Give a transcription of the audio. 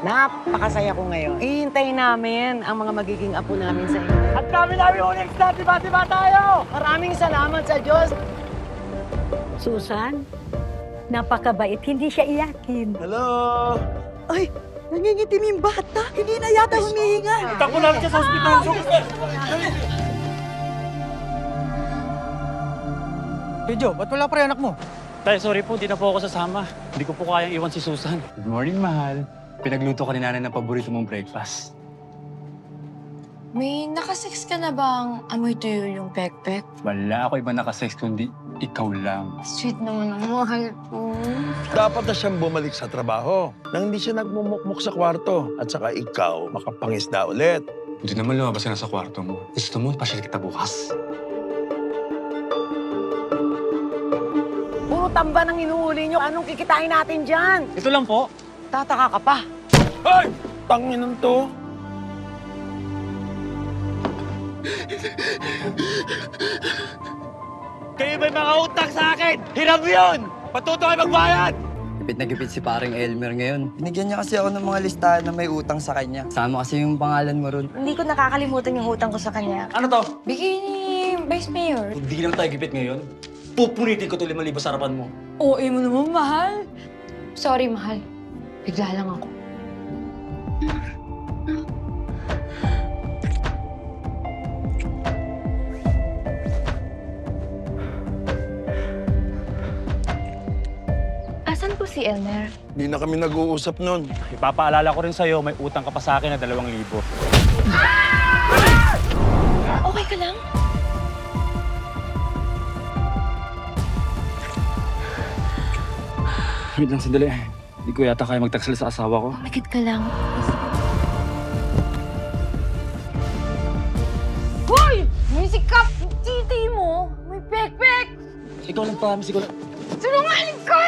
Napakasaya ko ngayon. Ihintayin namin ang mga magiging apo namin sa inyo. At kami namin ulit na, diba tayo? Maraming salamat sa Diyos. Susan, napakabait. Hindi siya iyakin. Hello? Ay, nangingitim yung bata. Hindi na yata humihinga. Takbo namin siya sa ospital. Pedro, ba't wala pa rin anak mo? Tay, sorry po, di na po ako sasama. Hindi ko po kayang iwan si Susan. Good morning, mahal. Pinagluto ka ni nanay ng paborito mong breakfast. May nakasex ka na bang amoy tuyo yung pekpek? Wala ako iba nakasex kundi ikaw lang. Sweet naman ang mahal ko. Dapat na siyang bumalik sa trabaho nang hindi siya nagmumukmuk sa kwarto. At saka ikaw, makapangisda ulit. Hindi naman lumabas ka na sa kwarto mo. Gusto mo, pasyal kita bukas. Puro tamba nang inuuli nyo. Anong kikitain natin dyan? Ito lang po. Tataka ka pa. Ay! Tanginan to. Kayo may mga utang sa akin! Hiram yun! Patuto kayo magbayad! Gipit na gipit si paring Elmer ngayon. Binigyan niya kasi ako ng mga listahan na may utang sa kanya. Sama kasi yung pangalan mo ron. Hindi ko nakakalimutan yung utang ko sa kanya. Ano to? Bigay ni Vice Mayor. Hindi naman tayo gipit ngayon. Pupunitin ko ito 5,000 sa harapan mo. Oo, mo naman, mahal. Sorry, mahal. Bigla lang ako. Asan po si Elmer? Hindi na kami nag-uusap nun. Ipapaalala ko rin sa'yo, may utang ka pa sa akin na 2,000. Okay ka lang? Wait lang, sandali. Hindi ko yata kaya magtaksal sa asawa ko. Makit ka lang. Hoy! May sikap! Titi mo! May pek-pek! Ikaw nag-promise, ikaw na... Sinungaling ka!